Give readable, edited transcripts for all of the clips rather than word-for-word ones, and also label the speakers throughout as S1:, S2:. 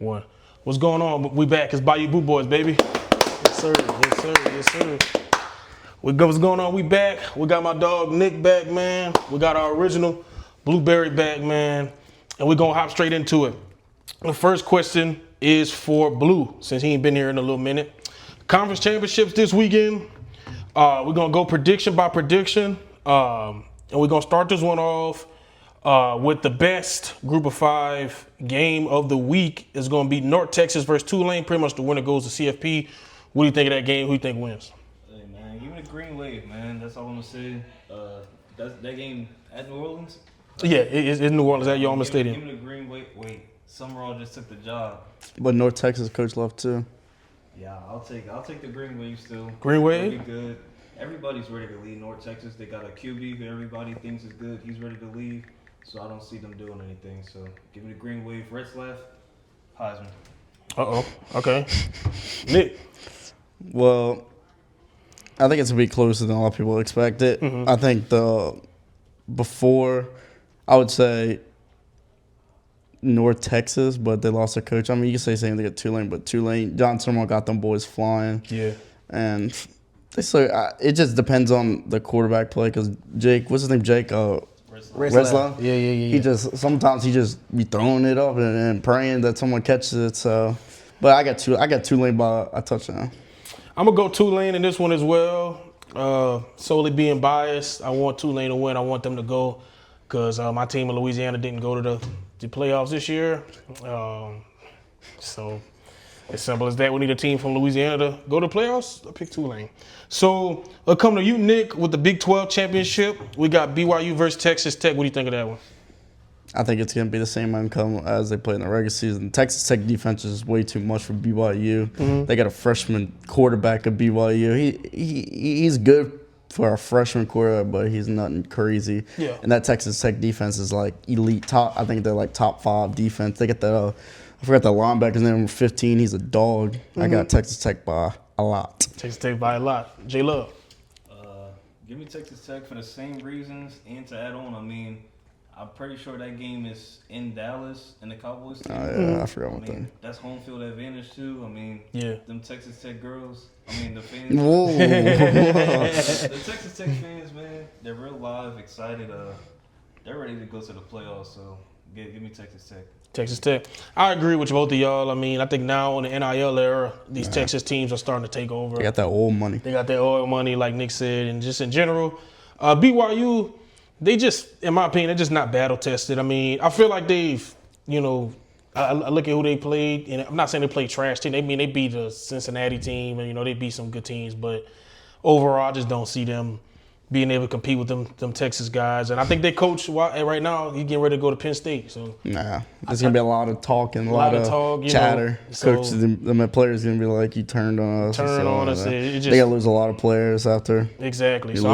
S1: 1. What's going on? We back. It's Bayou Boo Boys, baby. Yes, sir. Yes, sir. Yes, sir. What's going on? We back. We got my dog Nick back, man. We got our original Blueberry back, man. And we're going to hop straight into it. The first question is for Blue, since he ain't been here in a little minute. Conference championships this weekend. We're going to go prediction by prediction. And we're going to start this one off with the best group of 5 game of the week. Is going to be North Texas versus Tulane. Pretty much the winner goes to CFP. What do you think of that game? Who do you think wins?
S2: Hey, man, give me the green wave, man. That's all I'm going to say. That game at New Orleans?
S1: Yeah, it's New Orleans at Yalma Stadium.
S2: Give me the green wave. Wait, Summerall just took the job.
S3: But North Texas coach left too.
S2: Yeah, I'll take the green wave still.
S1: Green wave?
S2: It'll be good. Everybody's ready to leave North Texas. They got a QB who everybody thinks is good. He's ready to leave. So I don't see them doing anything. So give me the green wave. Retzlaff, Heisman.
S1: Uh-oh. Okay. Nick.
S3: Well, I think it's going to be closer than a lot of people expect it.
S1: Mm-hmm.
S3: I think before, I would say North Texas, but they lost their coach. I mean, you can say same thing at Tulane, but Tulane, John Summerall got them boys flying.
S1: Yeah.
S3: And it just depends on the quarterback play because Jake, what's his name? Jake Retzlaff.
S1: Yeah.
S3: Sometimes he just be throwing it up and praying that someone catches it. So, but I got Tulane by a touchdown.
S1: I'm going to go Tulane in this one as well. Solely being biased, I want Tulane to win. I want them to go because my team in Louisiana didn't go to the playoffs this year. So as simple as that. We need a team from Louisiana to go to the playoffs. I'll pick Tulane. So I'll come to you, Nick, with the Big 12 championship. We got BYU versus Texas Tech. What do you think of that one?
S3: I think it's going to be the same outcome as they played in the regular season. Texas Tech defense is way too much for BYU. Mm-hmm. They got a freshman quarterback at BYU. He's good for a freshman quarterback, but he's nothing crazy.
S1: Yeah.
S3: And that Texas Tech defense is like elite top. I think they're like top 5 defense. They get that. I forgot the linebacker's name. 15. He's a dog. Mm-hmm. I got Texas Tech by a lot.
S1: Texas Tech by a lot. J Love.
S2: Give me Texas Tech for the same reasons, and to add on, I mean, I'm pretty sure that game is in Dallas and the Cowboys team.
S3: Oh, yeah, I forgot one thing.
S2: That's home field advantage, too. I mean,
S1: yeah.
S2: Them Texas Tech girls, the fans.
S3: Whoa.
S2: The Texas Tech fans, man, they're real live, excited. They're ready to go to the playoffs, so give me Texas Tech.
S1: Texas Tech. I agree with both of y'all. I mean, I think now in the NIL era, these Texas teams are starting to take over.
S3: They got that oil money.
S1: They got that oil money, like Nick said, and just in general. BYU, they just, in my opinion, they're just not battle tested. I mean, I feel like they've, I look at who they played, and I'm not saying they played trash team. They beat the Cincinnati team, and they beat some good teams. But overall, I just don't see them being able to compete with them Texas guys. And I think they coach right now. He's getting ready to go to Penn State. So
S3: there's gonna be a lot of talk and a lot of talk, chatter. Coaches, the players gonna be like, "You turned on us." They gotta lose a lot of players after.
S1: Exactly. So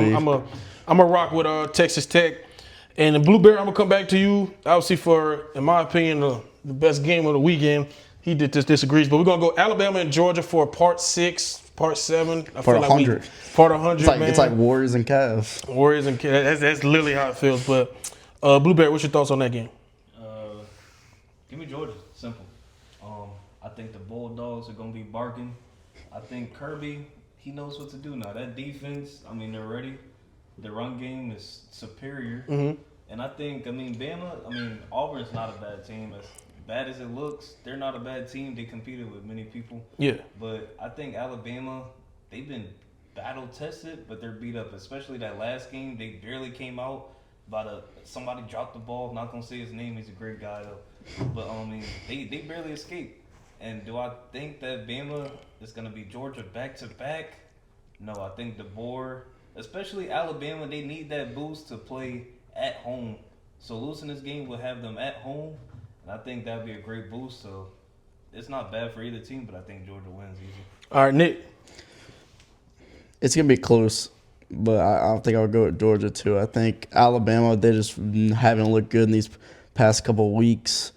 S1: I'm a rock with Texas Tech, and the Blueberry. I'm gonna come back to you. Obviously, for in my opinion, the best game of the weekend. He disagrees, but we're gonna go Alabama and Georgia for part 6. Part 7.
S3: Part 100.
S1: Part 100, man.
S3: It's like Warriors and Cavs.
S1: Warriors and Cavs. That's literally how it feels. But, Blueberry, what's your thoughts on that game?
S2: Give me Georgia. Simple. I think the Bulldogs are going to be barking. I think Kirby, he knows what to do now. That defense, they're ready. The run game is superior.
S1: Mm-hmm.
S2: And I think, Bama, Auburn's not a bad team. As bad as it looks, they're not a bad team. They competed with many people.
S1: Yeah.
S2: But I think Alabama, they've been battle tested, but they're beat up. Especially that last game, they barely came out. Somebody dropped the ball. Not gonna say his name. He's a great guy though. But they barely escaped. And do I think that Bama is gonna be Georgia back to back? No, I think DeBoer, especially Alabama, they need that boost to play at home. So losing this game will have them at home. And I think that would be a great boost. So it's not bad for either team, but I think Georgia wins easy.
S1: All right, Nick.
S3: It's going to be close, but I think I'll go with Georgia too. I think Alabama, they just haven't looked good in these past couple of weeks.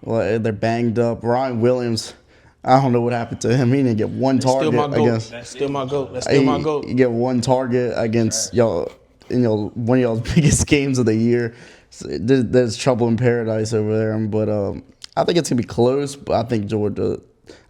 S3: Well, they're banged up. Ryan Williams, I don't know what happened to him. He didn't get one target against.
S1: That's still my GOAT. That's still my GOAT.
S3: You get one target against y'all in one of y'all's biggest games of the year. So there's trouble in paradise over there. But I think it's gonna be close, but I think Georgia.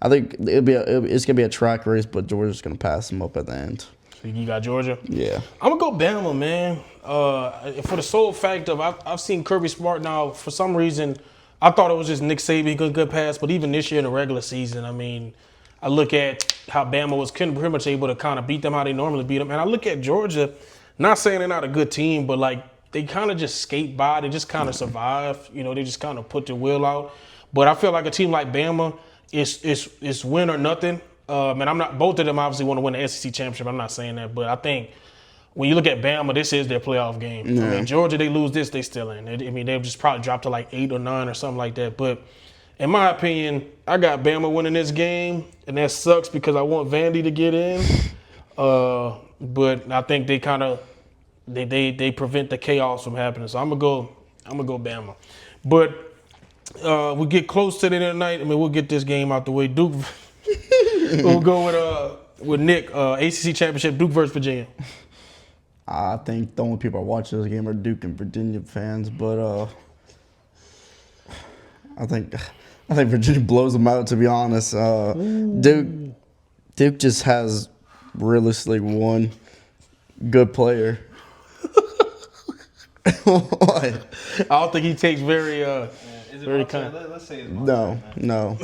S3: I think it's gonna be a track race, but Georgia's gonna pass them up at the end.
S1: You got Georgia?
S3: Yeah.
S1: I'm going to go Bama, man. For the sole fact of I've seen Kirby Smart now. For some reason, I thought it was just Nick Saban, good pass. But even this year in the regular season, I mean, I look at how Bama was pretty much able to kind of beat them how they normally beat them. And I look at Georgia, not saying they're not a good team, but like they kind of just skate by. They just kind of survive. You know, they just kind of put their will out. But I feel like a team like Bama, it's win or nothing. And I'm not. Both of them obviously want to win the SEC championship. I'm not saying that, but I think when you look at Bama, this is their playoff game.
S3: Yeah.
S1: I mean, Georgia, they lose this, they still in. I mean, they'll just probably drop to like 8 or 9 or something like that. But in my opinion, I got Bama winning this game, and that sucks because I want Vandy to get in. But I think they kind of they prevent the chaos from happening. So I'm gonna go Bama. But we get close to the end of the night. I mean, we'll get this game out the way. Duke. We'll go with Nick. ACC championship, Duke versus Virginia.
S3: I think the only people that watch this game are Duke and Virginia fans, but I think Virginia blows them out. To be honest, Duke just has realistically one good player. What?
S1: I don't think he takes very
S2: Is it
S1: very
S2: my
S1: kind.
S2: turn? Let's say it's my turn, man.
S3: No.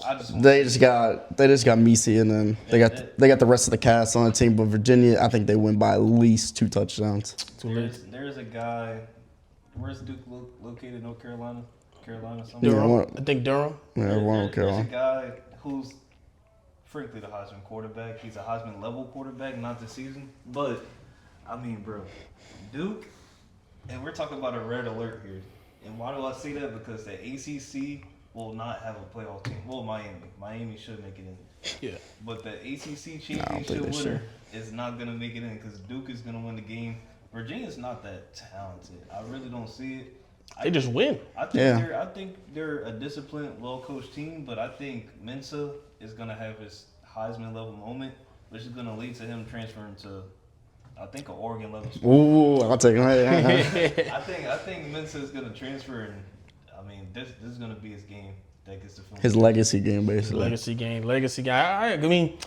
S2: I just
S3: They just got Misi, and then they got the rest of the cast on the team. But Virginia, I think they win by at least 2 touchdowns.
S2: There's a guy. Where's Duke located? North Carolina, something.
S3: Yeah,
S1: Durham. I think Durham.
S3: Yeah, one
S2: There's a
S3: Carolina.
S2: guy who's frankly the Heisman quarterback. He's a Heisman level quarterback, not this season. But I mean, bro, Duke, and we're talking about a red alert here. And why do I say that? Because the ACC will not have a playoff team. Well, Miami should make it in.
S1: Yeah.
S2: But the ACC
S3: think
S2: championship
S3: they
S2: winner
S3: should.
S2: is not gonna make it in because Duke is gonna win the game. Virginia's not that talented. I really don't see it.
S1: They just win.
S2: I think they're a disciplined, well-coached team, but I think Mensa is gonna have his Heisman level moment, which is gonna lead to him transferring to, I think, an Oregon level school.
S3: Ooh, I'll take him.
S2: I think Mensa is gonna transfer, and I mean, this is gonna be his game that gets the film.
S3: His legacy game, basically.
S1: Legacy game. I mean,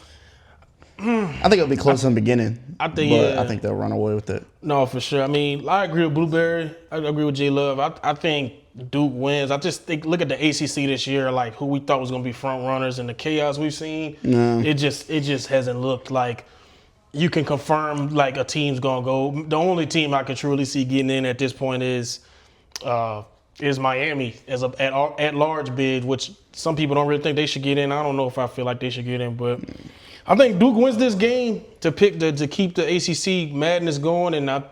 S3: I think it'll be close in the beginning.
S1: I think,
S3: but
S1: yeah.
S3: I think they'll run away with it.
S1: no, for sure. I mean, I agree with Blueberry. I agree with J Love. I think Duke wins. I just think look at the ACC this year, like who we thought was gonna be front runners and the chaos we've seen.
S3: No.
S1: It just hasn't looked like you can confirm like a team's gonna go. The only team I can truly see getting in at this point is Miami as a at large bid, which some people don't really think they should get in. I don't know if I feel like they should get in, but I think Duke wins this game to keep the ACC madness going, and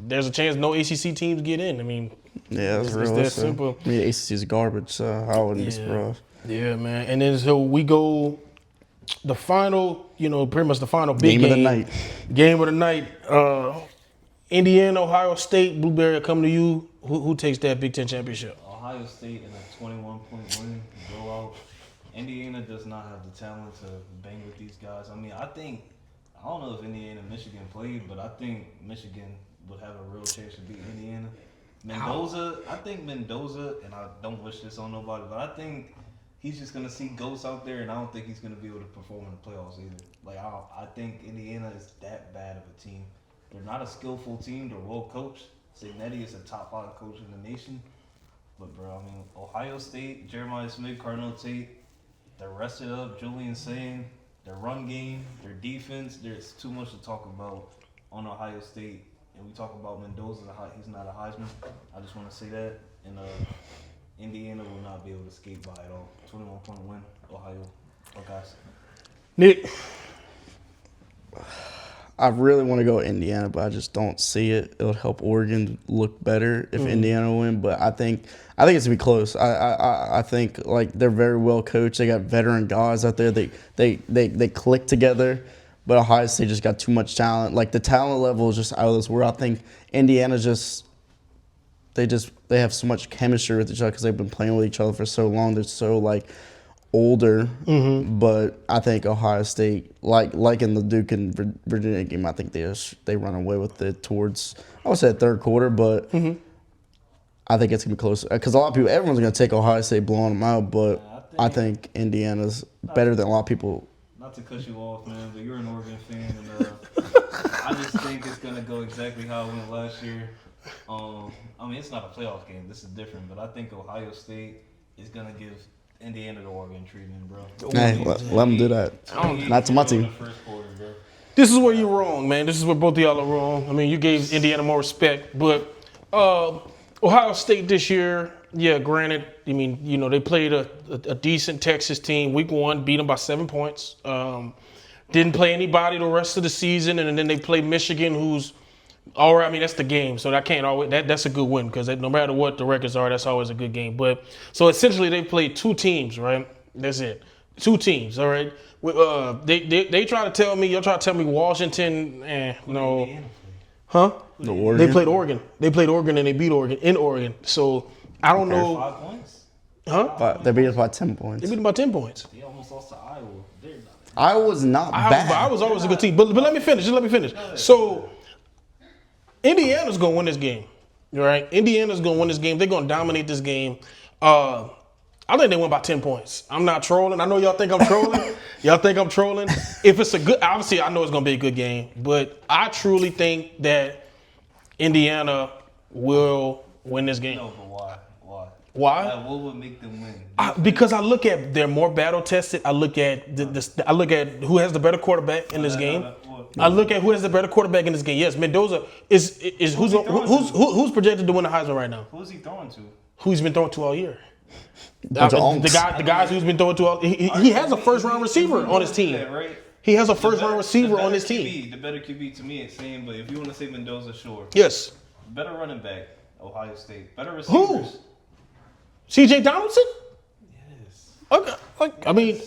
S1: there's a chance no ACC teams get in. I mean,
S3: Yeah, that's
S1: it's
S3: real.
S1: that simple.
S3: I mean, ACC is garbage, so I wouldn't be surprised.
S1: Yeah, man. And then so we go the final, pretty much the final big
S3: Game of the night.
S1: Game of the night. Indiana, Ohio State, Blueberry come to you. Who takes that Big Ten championship?
S2: Ohio State in a 21-point win blowout. Indiana does not have the talent to bang with these guys. I mean, I don't know if Indiana and Michigan played, but I think Michigan would have a real chance to beat Indiana. I think Mendoza, and I don't wish this on nobody, but I think he's just going to see ghosts out there, and I don't think he's going to be able to perform in the playoffs either. Like, I think Indiana is that bad of a team. They're not a skillful team. They're well coached. Signetti is a top 5 coach in the nation. But, bro, I mean, Ohio State, Jeremiah Smith, Cardinal Tate, they're rested up. Julian Sain, their run game, their defense. There's too much to talk about on Ohio State. And we talk about Mendoza. He's not a Heisman. I just want to say that. And Indiana will not be able to skate by at all. 21-point win, Ohio Buckeyes.
S1: Nick.
S3: I really want to go Indiana, but I just don't see it. It would help Oregon look better if Indiana win, but I think it's gonna be close. I think like they're very well coached. They got veteran guys out there. They click together, but Ohio State just got too much talent. Like the talent level is just out of this world. I think Indiana they have so much chemistry with each other because they've been playing with each other for so long. They're so like older, but I think Ohio State, like in the Duke and Virginia game, I think they run away with it towards, I would say, third quarter, but I think it's gonna be close because a lot of people, everyone's gonna take Ohio State blowing them out, but I think Indiana's better than a lot of people.
S2: Not to cut you off, man, but you're an Oregon fan, and I just think it's gonna go exactly how it went last year. I mean, it's not a playoff game. This is different, but I think Ohio State is gonna give Indiana the Oregon treatment, bro.
S3: Hey, let them do that. Not to my team.
S1: This is where you're wrong, man. This is where both of y'all are wrong. I mean, you gave Indiana more respect, but Ohio State this year, yeah, granted, I mean, you know, they played a decent Texas team. Week 1, beat them by 7 points. Didn't play anybody the rest of the season, and then they played Michigan, who's all right. I mean, that's the game, so that can't always that's a good win because no matter what the records are, that's always a good game. But so essentially, they played 2 teams, right? That's it, 2 teams, all right. They try to tell me, y'all try to tell me Washington, no, huh? They played Oregon. They played Oregon and they beat Oregon in Oregon. So I don't know.
S2: 5 points?
S1: Huh?
S3: But they beat us by 10 points.
S1: They beat them by 10 points.
S2: They almost lost to Iowa. They're not.
S3: Iowa's not bad.
S1: I was always a good team. But let me finish. Just let me finish. So Indiana's gonna win this game. Right? Indiana's gonna win this game. They're gonna dominate this game. I think they win by 10 points. I'm not trolling. I know y'all think I'm trolling. Y'all think I'm trolling. If it's a good, obviously I know it's going to be a good game, but I truly think that Indiana will win this game.
S2: No, but why?
S1: Why?
S2: Like, what would make them win?
S1: Because I look at they're more battle tested. I look at I look at who has the better quarterback in this game. I look at who has the better quarterback in this game. Yes, Mendoza is who's projected to win the Heisman right now?
S2: Who's he throwing to?
S1: Who he's been throwing to all year. The guys who's been throwing to all he has a first round receiver on his team.
S2: Right?
S1: He has a first round receiver on his team.
S2: The better QB to me, it's saying, but if you want to say Mendoza, sure.
S1: Yes.
S2: Better running back, Ohio State. Better receivers.
S1: Who? C.J. Donaldson?
S2: Yes.
S1: Okay. I mean,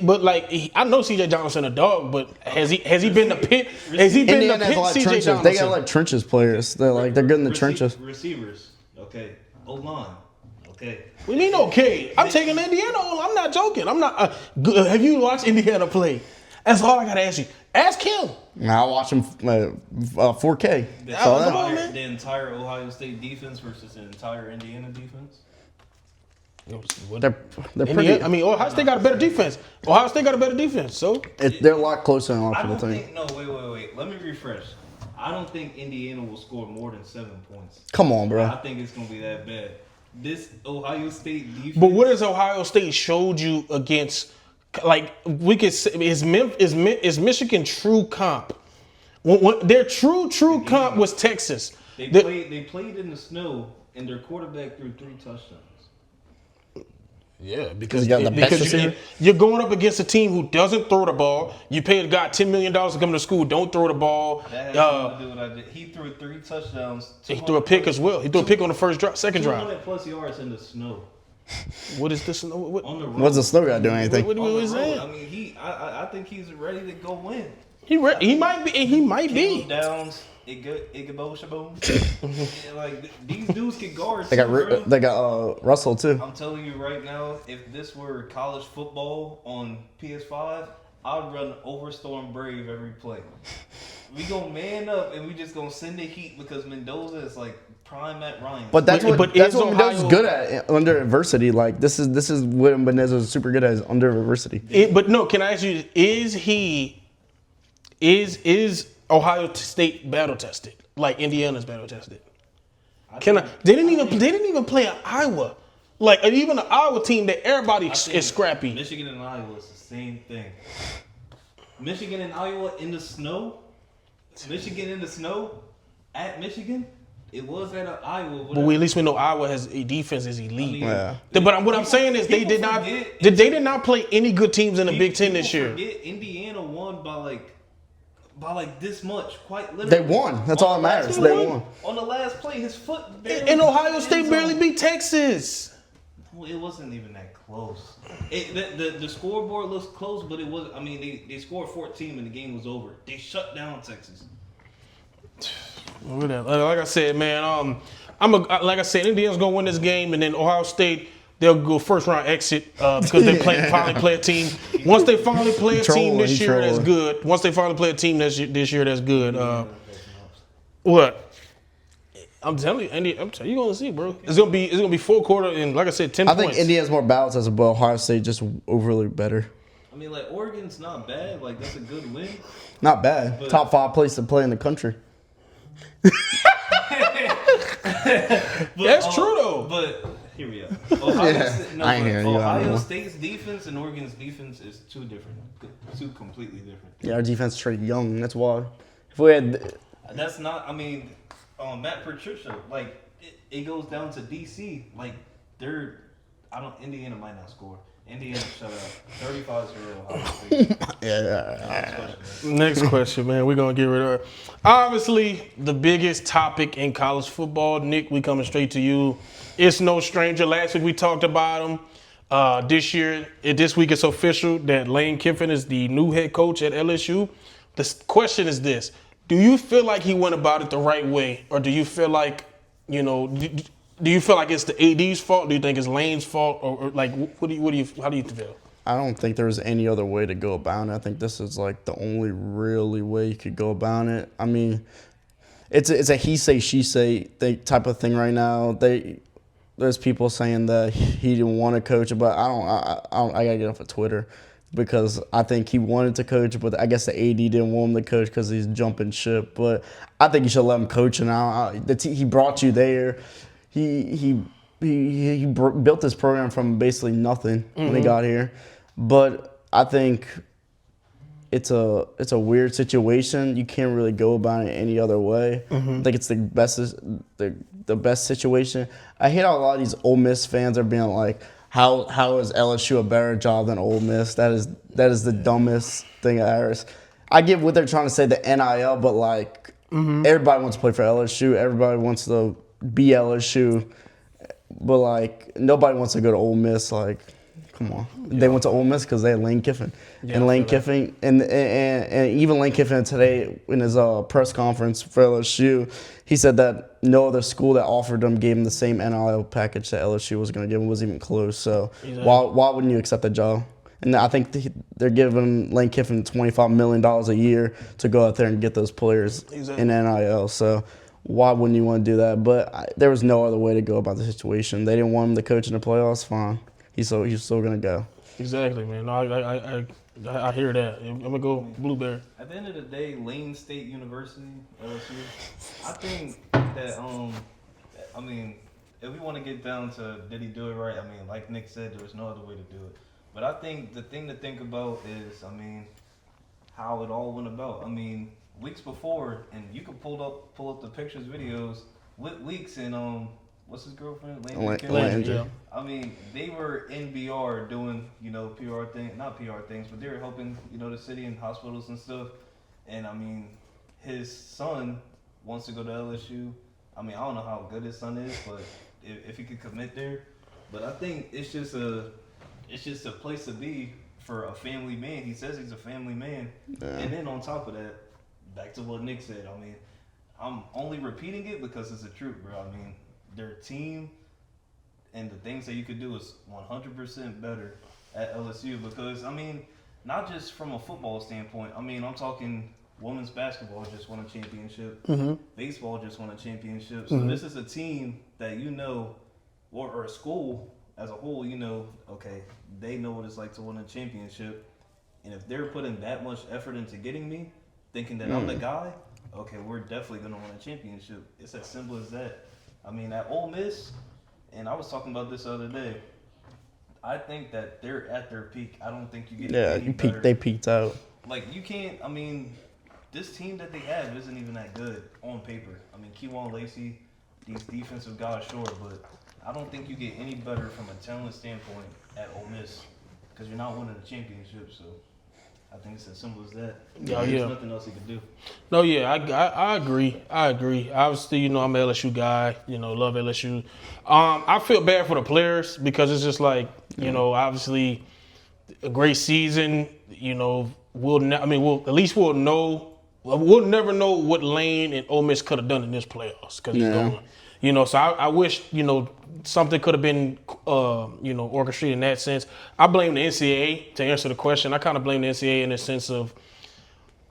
S1: but like I know C.J. Donaldson a dog, but has he been the pit? Has he been the pit? C.J. Donaldson.
S3: They got like trenches players. They're good in the trenches.
S2: Receivers. Okay. O-line. Okay.
S1: We mean okay. I'm taking Indiana. I'm not joking. I'm not. Have you watched Indiana play? That's all I gotta ask you. Ask him.
S3: Now I watch him 4K.
S2: The entire Ohio State defense versus the entire Indiana defense.
S3: They're pretty.
S1: I mean, Ohio State got a better defense. Ohio State got a better defense. So
S3: they're a lot closer than a lot of people think.
S2: No, wait. Let me refresh. I don't think Indiana will score more than 7 points.
S3: Come on, bro.
S2: I think it's gonna be that bad. This Ohio State defense.
S1: But what has Ohio State showed you against? Like we could say, is Michigan true comp? Their true comp was Texas.
S2: They played in the snow, and their quarterback threw 3 touchdowns.
S1: Yeah, because you're going up against a team who doesn't throw the ball. You paid a guy $10 million to come to school. Don't throw the ball.
S2: That has nothing to do with what I did. He threw 3 touchdowns.
S1: He threw a pick as well. He threw a pick on the second drive.
S2: 200 plus yards in the snow.
S1: What is this?
S3: What's the snow guy doing? Anything?
S1: What are you saying?
S2: I mean, I think he's ready to go win.
S1: He might be. He might be.
S2: Downs. Igabo. Like these dudes can guard.
S3: They got Russell too.
S2: I'm telling you right now, if this were college football on PS5, I'd run Overstorm Brave every play. We gonna man up and we just gonna send the heat because Mendoza is like prime Matt Ryan.
S3: But that's what Mendoza's good at under adversity. Like this is what Mendoza's super good at is under adversity.
S1: But no, can I ask you? Is Ohio State battle tested like Indiana's battle tested? They didn't even play an Iowa, like even an Iowa team that everybody is scrappy.
S2: Michigan and Iowa is the same thing. Michigan and Iowa in the snow. Michigan in the snow at Michigan. It was at Iowa.
S1: But at least we know Iowa has a defense is elite. I mean,
S3: yeah.
S1: But what I'm saying is they did not play any good teams in the Big Ten this year.
S2: Indiana won by this much, quite literally.
S3: They won. That's all that matters. They won.
S2: On the last play, his foot.
S1: And Ohio State barely beat Texas.
S2: Well, it wasn't even that close. The scoreboard looks close, but it was. I mean, they scored 14 and the game was over. They shut down Texas.
S1: Like I said, man, like I said, Indiana's gonna win this game, and then Ohio State. They'll go first round exit because they finally play a team. Once they finally play a team this year, that's good. Once they finally play a team this year, that's good. What? I'm telling you, Indy. You're gonna see, bro. It's gonna be full quarter and like I said, 10
S3: I
S1: points.
S3: think Indiana's more balanced as well. Ohio State just overly better.
S2: I mean, like Oregon's not bad. Like that's a good win.
S3: Not bad.
S2: But-
S3: Top 5 place to play in the country.
S1: That's true though.
S2: But here we are.
S3: I ain't hearing you. I don't
S2: Ohio
S3: know.
S2: State's defense and Oregon's defense is two completely different.
S3: Yeah, our defense is straight young. That's why. If we had,
S2: That's not. I mean, Matt Patricia, like it goes down to DC. Like they're. Indiana might not score. Indiana shut up. 35-0 Ohio State.
S3: yeah.
S1: Next question, man. We're gonna get rid of her. Obviously, the biggest topic in college football, Nick. We coming straight to you. It's no stranger. Last week we talked about him. This week it's official that Lane Kiffin is the new head coach at LSU. The question is this: do you feel like he went about it the right way, or do you feel like, do you feel like it's the AD's fault? Do you think it's Lane's fault, or like how do you feel?
S3: I don't think there was any other way to go about it. I think this is like the only really way you could go about it. I mean, it's a he say she say type of thing right now. There's people saying that he didn't want to coach, but I gotta get off of Twitter because I think he wanted to coach, but I guess the AD didn't want him to coach because he's jumping ship. But I think you should let him coach now. He brought you there. He built this program from basically nothing when he got here, but I think it's a weird situation. You can't really go about it any other way. I think it's the best situation. I hate how a lot of these Ole Miss fans are being like, how is LSU a better job than Ole Miss? That is the dumbest thing ever. I get what they're trying to say, the NIL, but like everybody wants to play for LSU. Everybody wants to be LSU, but like nobody wants to go to Ole Miss. Like, come on, they went to Ole Miss because they had Lane Kiffin, and Lane Kiffin, and even Lane Kiffin today in his press conference for LSU, he said that no other school that offered them gave him the same NIL package that LSU was going to give him, was even close. So why wouldn't you accept that job? And I think they're giving Lane Kiffin $25 million a year to go out there and get those players in NIL. So why wouldn't you want to do that? But there was no other way to go about the situation. They didn't want him to coach in the playoffs. Fine, he's still gonna go.
S1: Exactly, man. No, I hear that. I'm gonna go Blueberry.
S2: At the end of the day, Lane State University, LSU. I think that I mean, if we want to get down to did he do it right? I mean, like Nick said, there was no other way to do it. But I think the thing to think about is, I mean, how it all went about. I mean, weeks before, and you could pull up the pictures, videos, Weeks and what's his girlfriend?
S3: Landry.
S2: I mean, they were in BR doing, not PR things, but they were helping, the city and hospitals and stuff. And I mean, his son wants to go to LSU. I mean, I don't know how good his son is, but if he could commit there. But I think it's just a place to be for a family man. He says he's a family man. Yeah. And then on top of that, back to what Nick said, I mean, I'm only repeating it because it's the truth, bro. I mean, their team and the things that you could do is 100% better at LSU because, I mean, not just from a football standpoint. I mean, I'm talking women's basketball just won a championship. Baseball just won a championship. So this is a team that or a school as a whole, okay, they know what it's like to win a championship. And if they're putting that much effort into getting me, thinking that I'm the guy, okay, we're definitely going to win a championship. It's as simple as that. I mean, at Ole Miss, and I was talking about this the other day, I think that they're at their peak. I don't think you get any better.
S3: They peaked out.
S2: Like, you can't, I mean, this team that they have isn't even that good on paper. I mean, Kewan Lacey, these defensive guys, sure, but I don't think you get any better from a talent standpoint at Ole Miss because you're not winning a championship, so I think it's as simple as that. There's nothing else he could do.
S1: No, yeah, I agree. Obviously, I'm an LSU guy. Love LSU. I feel bad for the players because it's just like, obviously, a great season. We'll never know what Lane and Ole Miss could have done in this playoffs because he's gone. So I wish something could have been orchestrated in that sense. I blame the NCAA to answer the question. I kind of blame the NCAA in the sense of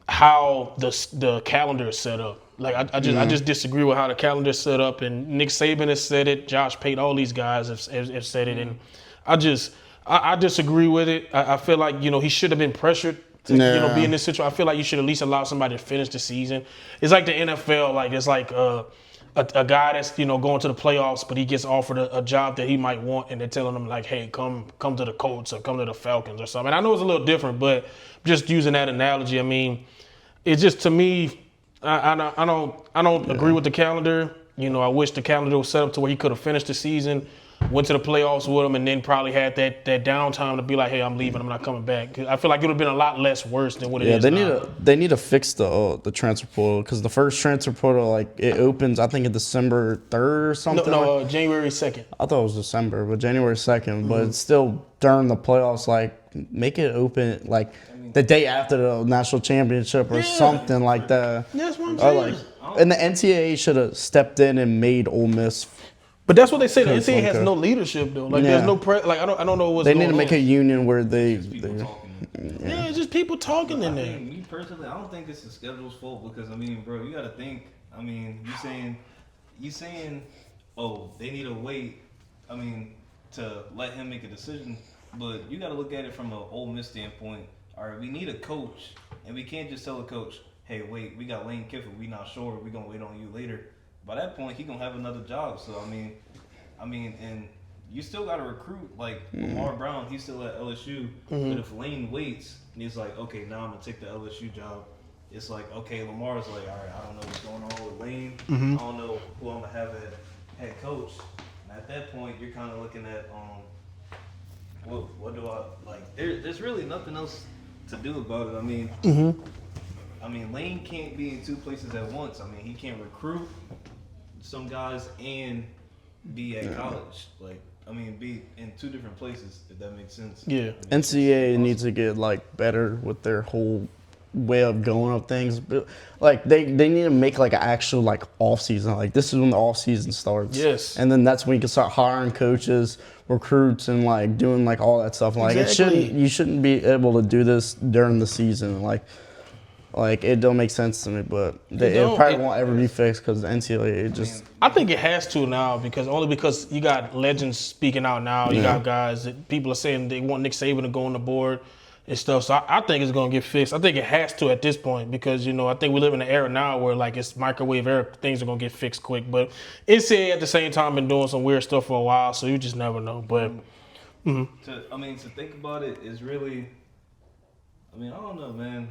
S1: how the calendar is set up. Like I just disagree with how the calendar's set up, and Nick Saban has said it. Josh Pate, all these guys have said it, and I disagree with it. I feel like he should have been pressured to be in this situation. I feel like you should at least allow somebody to finish the season. It's like the NFL. Like it's like a guy that's going to the playoffs, but he gets offered a job that he might want, and they're telling him like, hey, come to the Colts or come to the Falcons or something. And I know it's a little different, but just using that analogy, I mean, it's just to me. I don't agree with the calendar. I wish the calendar was set up to where he could have finished the season, went to the playoffs with him, and then probably had that downtime to be like, hey, I'm leaving, I'm not coming back. I feel like it would have been a lot less worse than what it is now.
S3: They need to fix the transfer portal, because the first transfer portal, like, it opens, I think, in December 3rd or something.
S1: No, January 2nd.
S3: I thought it was December, but January 2nd. But it's still during the playoffs. Like, make it open, like, the day after the national championship or something like that.
S1: That's what I'm saying.
S3: And the NCAA should have stepped in and made Ole Miss.
S1: But that's what they say. The NCAA has no leadership though. Like there's no like I don't know what's
S3: they
S1: going on.
S3: need to make a union where they.
S1: It's just people talking in there.
S2: Me personally, I don't think it's the schedule's fault because bro, you got to think. You saying, oh, they need to wait. To let him make a decision, but you got to look at it from an Ole Miss standpoint. All right, we need a coach, and we can't just tell a coach, hey, wait, we got Lane Kiffin, we not sure, we gonna wait on you later. By that point, he gonna have another job. So and you still gotta recruit. Like Lamar Brown, he's still at LSU. But if Lane waits and he's like, okay, now I'm gonna take the LSU job, it's like, okay, Lamar's like, all right, I don't know what's going on with Lane. I don't know who I'm gonna have as head coach. And at that point, you're kind of looking at what do I like? There's really nothing else to do about it. Lane can't be in two places at once. He can't recruit some guys and be at college. Be in two different places, if that makes sense.
S3: Yeah. NCAA needs to get better with their whole way of going of things. But they need to make an actual off season. This is when the off season starts.
S1: Yes.
S3: And then that's when you can start hiring coaches, recruits, and doing all that stuff.
S1: Exactly.
S3: You shouldn't be able to do this during the season. It don't make sense to me, but it probably won't ever be fixed because the NCAA
S1: I think it has to now because you got legends speaking out now. You got guys that people are saying they want Nick Saban to go on the board and stuff. So I think it's going to get fixed. I think it has to at this point because, I think we live in an era now where it's microwave era. Things are going to get fixed quick. But NCAA at the same time been doing some weird stuff for a while, so you just never know. But
S2: to think about it is really. I don't know, man.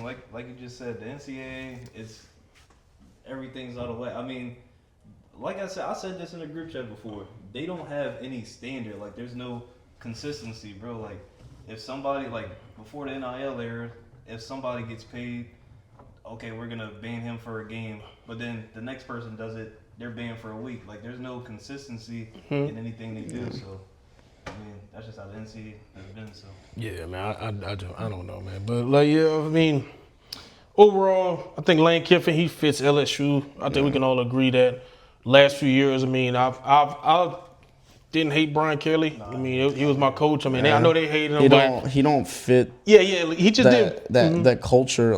S2: Like you just said, the NCAA is everything's out of way. Like I said this in a group chat before. They don't have any standard. There's no consistency, bro. If somebody before the NIL era, if somebody gets paid, okay, we're gonna ban him for a game, but then the next person does it, they're banned for a week. There's no consistency in anything they do. So. That's just how the NCAA has been. So
S1: yeah, man, I don't know, man, but overall, I think Lane Kiffin he fits LSU. I think we can all agree that last few years. I didn't hate Brian Kelly. He was my coach. I know they hated him.
S3: He don't fit.
S1: Yeah, he just didn't.
S3: That culture.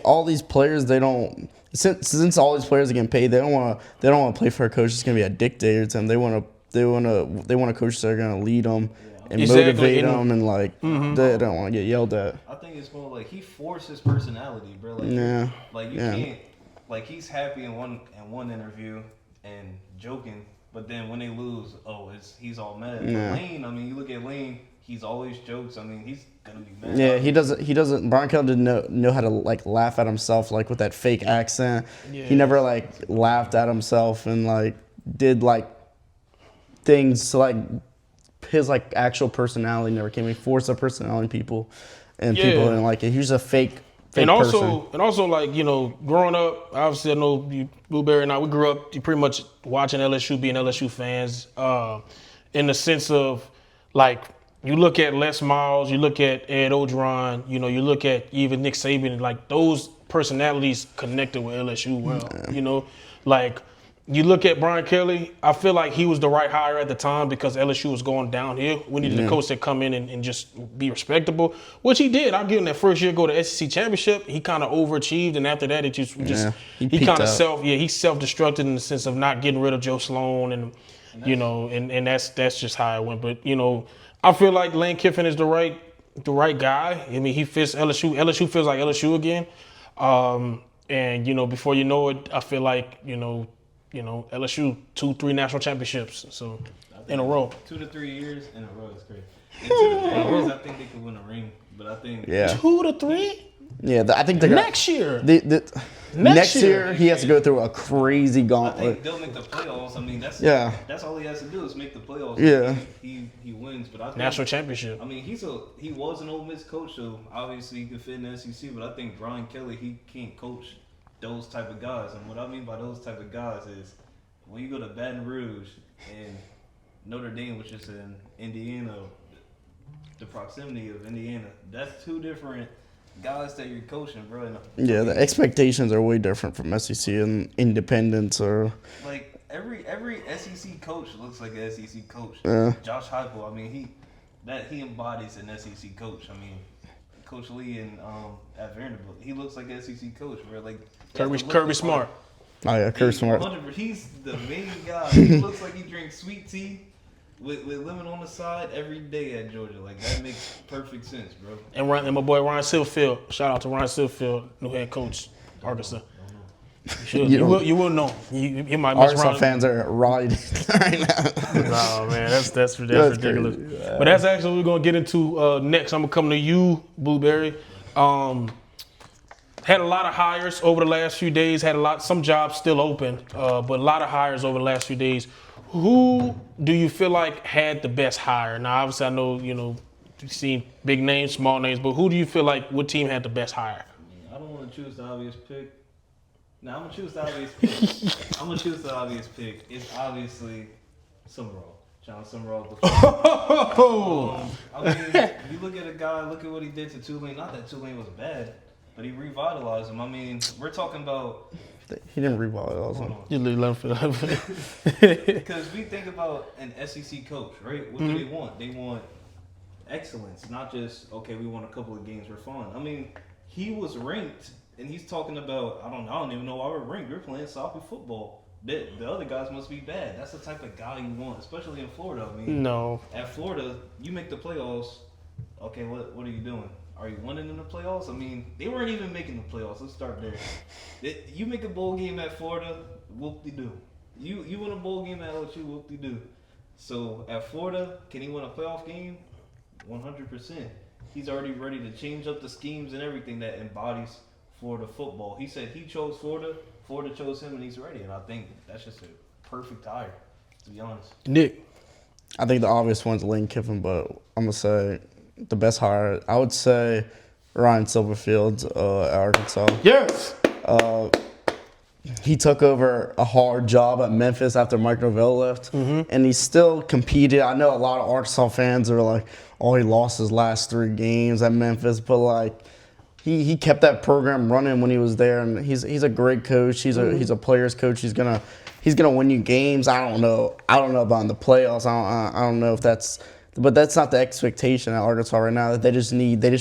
S3: All these players, they don't. Since all these players are getting paid, they don't want to play for a coach that's gonna be a dictator to them. They want a coach that's gonna lead them and motivate them, and they don't want to get yelled at.
S2: I think it's more he forced his personality, bro. You can't. He's happy in one interview and joking, but then when they lose, he's all mad.
S3: Yeah.
S2: Lane, you look at Lane, he's always jokes. He's gonna be mad.
S3: Yeah, he doesn't. Brian Kelly didn't know how to laugh at himself with that fake accent. Yeah. He never laughed at himself and did things his actual personality never came. He forced a personality in people, and people didn't like it. He was a fake person.
S1: And also growing up, obviously I know you, Blueberry and I, we grew up pretty much watching LSU, being LSU fans, in the sense of you look at Les Miles, you look at Ed Ogeron, you look at even Nick Saban, those personalities connected with LSU well, You look at Brian Kelly, I feel like he was the right hire at the time because LSU was going downhill. We needed a coach that come in and just be respectable, which he did. I'll give him that first year, go to SEC championship. He kind of overachieved, and after that, it just he kind of self-destructed in the sense of not getting rid of Joe Sloan, and that's just how it went. But I feel like Lane Kiffin is the right guy. I mean, he fits LSU. LSU feels like LSU again, and before you know it, I feel like LSU 2-3 national championships in a row.
S2: 2 to 3 years in a row is great. In 2 to 3 years, I think they could win a ring. But I think
S1: 2 to 3.
S3: Yeah, I think they're
S1: next year.
S3: Next year he has to go through a crazy
S2: I
S3: gauntlet.
S2: think they'll make the playoffs. I mean, that's all he has to do is make the playoffs.
S3: Yeah,
S2: he wins. But I think,
S1: national championship.
S2: I mean, he was an Ole Miss coach, so obviously he could fit in the SEC. But I think Brian Kelly, he can't coach those type of guys. And what I mean by those type of guys is when you go to Baton Rouge and Notre Dame, which is in Indiana, the proximity of Indiana, that's 2 different guys that you're coaching, bro.
S3: Yeah, the expectations are way different from SEC and Independence or
S2: like every SEC coach looks like an SEC coach.
S3: Yeah.
S2: Josh Heupel, I mean, he embodies an SEC coach. I mean, Coach Lee and at Vanderbilt, he looks like an SEC coach. Where like
S1: Kirby Smart.
S3: Oh yeah, Kirby Smart.
S2: He's the main guy. He looks like he drinks sweet tea with lemon on the side every day at Georgia. Like that makes perfect sense, bro.
S1: And my boy Ryan Silfield. Shout out to Ryan Silfield, new head coach, Arkansas. You will know. You might mess
S3: Arkansas
S1: around.
S3: fans are rallied right now.
S1: Oh man, that's ridiculous.
S3: Crazy.
S1: But that's actually what we're gonna get into next. I'm gonna come to you, Blueberry. Had a lot of hires over the last few days. Some jobs still open, but a lot of hires over the last few days. Who do you feel like had the best hire? Now, obviously, I know you've seen big names, small names, but who do you feel like what team had the best hire?
S2: I don't want to choose the obvious pick. No, I'm gonna choose the obvious pick. I'm gonna choose the obvious pick. It's obviously Summerall. John Summerall. I mean, you look at a guy. Look at what he did to Tulane. Not that Tulane was bad, but he revitalized him. I mean, we're talking about.
S3: He didn't revitalize him.
S1: You let him feel
S2: Because we think about an SEC coach, right? What do they want? They want excellence, not just we won a couple of games, we're fine. I mean, he was ranked, and he's talking about I don't even know why we're ranked. We're playing sloppy football. The other guys must be bad. That's the type of guy you want, especially in Florida. I mean,
S1: no.
S2: At Florida, you make the playoffs. Okay, what are you doing? Are you winning in the playoffs? I mean, they weren't even making the playoffs. Let's start there. You make a bowl game at Florida, whoop-de-doo. You win a bowl game at LSU, whoop-de-doo. So at Florida, can he win a playoff game? 100%. He's already ready to change up the schemes and everything that embodies Florida football. He said he chose Florida, Florida chose him, and he's ready. And I think that's just a perfect hire, to be honest.
S1: Nick.
S3: I think the obvious one's Lane Kiffin, but I'm gonna say the best hire, I would say Ryan Silverfield at Arkansas.
S1: Yes.
S3: He took over a hard job at Memphis after Mike Norvell left, and he still competed. I know a lot of Arkansas fans are like, "Oh, he lost his last 3 games at Memphis," but like, he kept that program running when he was there, and he's a great coach. He's a players coach. He's gonna win you games. I don't know about in the playoffs. I don't know if that's. But that's not the expectation at Arkansas right now. That they just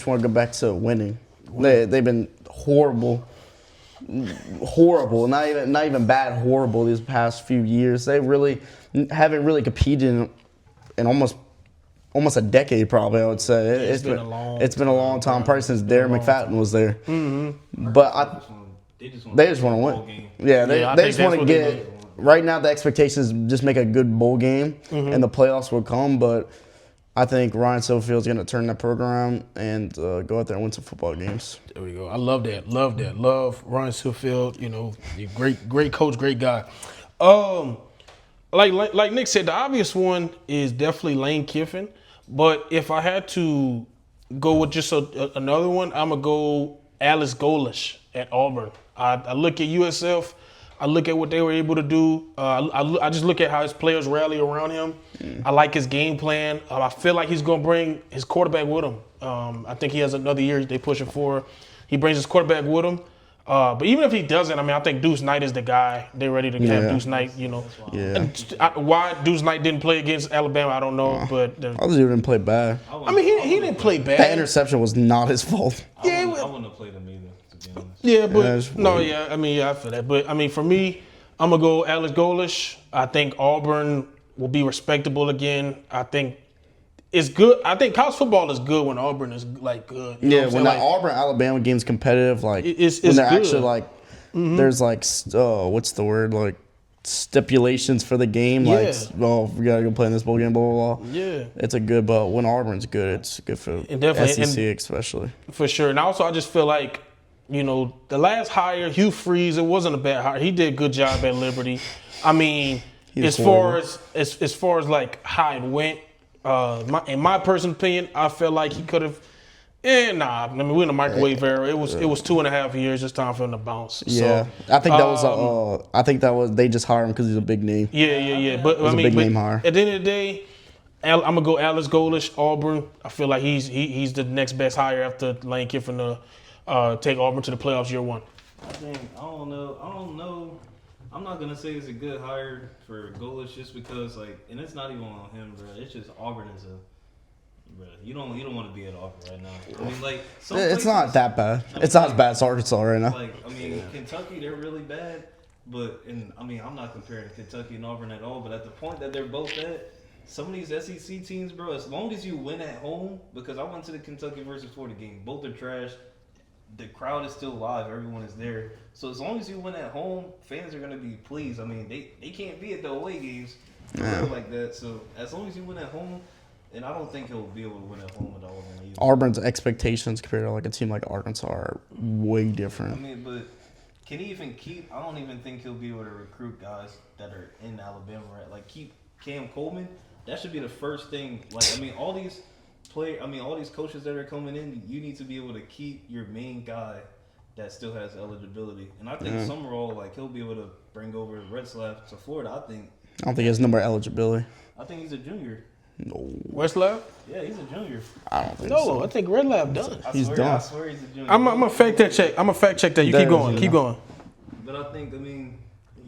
S3: want to go back to winning. They've been horrible, not even bad, horrible these past few years. They really haven't really competed in almost a decade, probably. I would say it's been a long time, probably since Darren McFadden was there. Mm-hmm. But they just want to win. Yeah, they just want to get. Right now, the expectation is just make a good bowl game, and the playoffs will come. But I think Ryan Silverfield's going to turn that program and go out there and win some football games.
S1: There we go. I love that. Love Ryan Silverfield. Great coach, great guy. Like Nick said, the obvious one is definitely Lane Kiffin. But if I had to go with just another one, I'm going to go Alice Golish at Auburn. I look at USF. I look at what they were able to do. I just look at how his players rally around him. I like his game plan. I feel like he's going to bring his quarterback with him. I think he has another year they pushing for. He brings his quarterback with him. But even if he doesn't, I mean, I think Deuce Knight is the guy. They're ready to have
S3: Yeah.
S1: Deuce Knight.
S3: Yeah.
S1: And why Deuce Knight didn't play against Alabama, I don't know. But
S3: Other dude didn't play bad.
S1: I mean, he didn't play
S3: That
S1: bad.
S3: interception was not his fault.
S2: I wouldn't have played him either, to be honest.
S1: Yeah,
S3: that's
S1: but no,
S3: weird.
S1: yeah, I mean, yeah, I feel that. But I mean, for me, I'm gonna go Alex Golish. I think Auburn will be respectable again. I think it's good. I think college football is good when Auburn is like good. You know
S3: Yeah,
S1: what I'm
S3: when
S1: saying?
S3: that Auburn Alabama game's competitive, like
S1: It's
S3: when they're
S1: good.
S3: actually like, there's like, what's the word, like stipulations for the game, like,
S1: Yeah.
S3: we gotta go play in this bowl game, blah blah blah.
S1: Yeah.
S3: It's a good, but when Auburn's good, it's good for
S1: And definitely-
S3: SEC especially.
S1: For sure. And also, I just feel like, the last hire, Hugh Freeze, it wasn't a bad hire. He did a good job at Liberty. I mean,
S3: He's
S1: as far as like how it went, in my personal opinion, I feel like he could have. I mean, we're in a microwave era. It was 2.5 years. It's time for him to bounce.
S3: Yeah,
S1: So,
S3: I think that was they just hired him because he's a big name.
S1: yeah. But I
S3: was a
S1: mean,
S3: big name hire.
S1: at the end of the day, I'm gonna go Alex Golish, Auburn. I feel like he's the next best hire after Lane Kiffin to take Auburn to the playoffs year one.
S2: I don't know. I'm not gonna say it's a good hire for Golish just because, like, and it's not even on him, bro. It's just Auburn is bro. You don't want to be at Auburn right now. I mean, like,
S3: It's not that bad. It's not as bad as Arkansas right now.
S2: Like, I mean, Kentucky, they're really bad, but I mean, I'm not comparing Kentucky and Auburn at all. But at the point that they're both at, some of these SEC teams, bro, as long as you win at home, because I went to the Kentucky versus Florida game, both are trash. The crowd is still live. Everyone is there. So as long as you win at home, fans are gonna be pleased. I mean, they can't be at the away games like that. So as long as you win at home, and I don't think he'll be able to win at home with Auburn either.
S3: Auburn's expectations compared to like a team like Arkansas are way
S2: I
S3: different.
S2: mean, but can he even keep? I don't even think he'll be able to recruit guys that are in Alabama, right? Like keep Cam Coleman. That should be the first thing. Like, I mean, all these coaches that are coming in, you need to be able to keep your main guy that still has eligibility. And I think Summerall, like, he'll be able to bring over Retzlaff to Florida. I
S3: don't think he has no more eligibility.
S2: think he's a junior.
S3: No,
S1: Westlab?
S2: Yeah, he's a junior.
S3: I don't think
S1: No,
S3: so.
S1: I think Red Lab done.
S3: He's
S2: I
S3: done.
S2: swear he's a junior.
S1: I'm gonna fact that check. I'm gonna fact check that. You keep going. Keep going.
S2: But I mean,